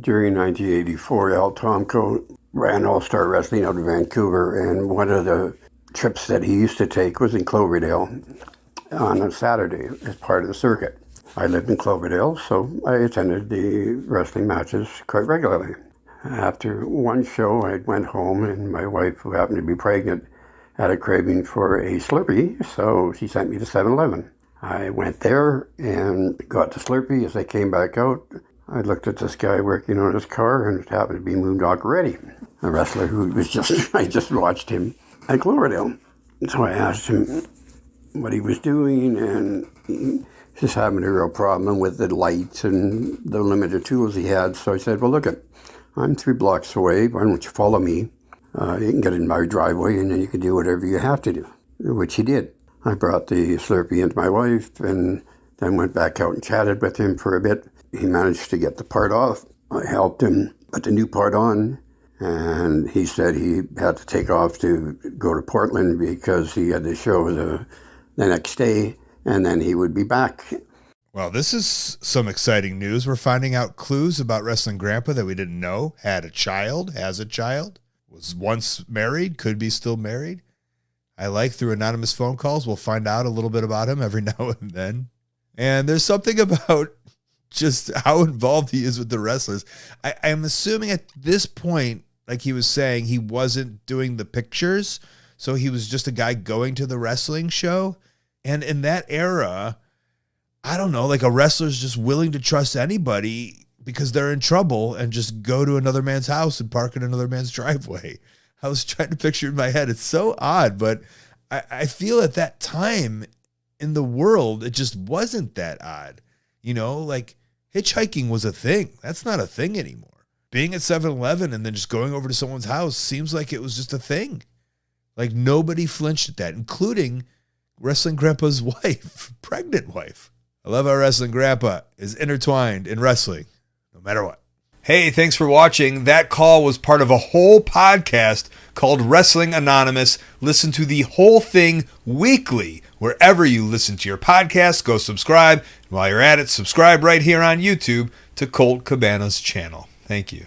During 1984, Al Tomko ran All-Star Wrestling out of Vancouver, and one of the trips that he used to take was in Cloverdale on a Saturday as part of the circuit. I lived in Cloverdale, so I attended the wrestling matches quite regularly. After one show, I went home, and my wife, who happened to be pregnant, had a craving for a Slurpee, so she sent me to 7-Eleven. I went there and got the Slurpee. As I came back out, I looked at this guy working on his car, and it happened to be Moondog Reddy, a wrestler who was I just watched him at Cloverdale. So I asked him what he was doing, and he just having a real problem with the lights and the limited tools he had. So I said, well, look, I'm 3 blocks away. Why don't you follow me? You can get in my driveway, and then you can do whatever you have to do, which he did. I brought the Slurpee into my wife, and then went back out and chatted with him for a bit. He managed to get the part off. I helped him put the new part on, and he said he had to take off to go to Portland because he had the show the next day, and then he would be back. Well, this is some exciting news. We're finding out clues about Wrestling Grandpa that we didn't know. Had a child, has a child, was once married, could be still married. I like through anonymous phone calls. We'll find out a little bit about him every now and then. And there's something about just how involved he is with the wrestlers. I'm assuming at this point, like he was saying, he wasn't doing the pictures. So he was just a guy going to the wrestling show. And in that era, I don't know, like a wrestler's just willing to trust anybody because they're in trouble and just go to another man's house and park in another man's driveway. I was trying to picture it in my head. It's so odd, but I feel at that time in the world, it just wasn't that odd. You know, like hitchhiking was a thing. That's not a thing anymore. Being at 7-Eleven and then just going over to someone's house seems like it was just a thing. Like nobody flinched at that, including Wrestling Grandpa's wife, pregnant wife. I love how Wrestling Grandpa is intertwined in wrestling, no matter what. Hey, thanks for watching. That call was part of a whole podcast called Wrestling Anonymous. Listen to the whole thing weekly. Wherever you listen to your podcast, go subscribe. And while you're at it, subscribe right here on YouTube to Colt Cabana's channel. Thank you.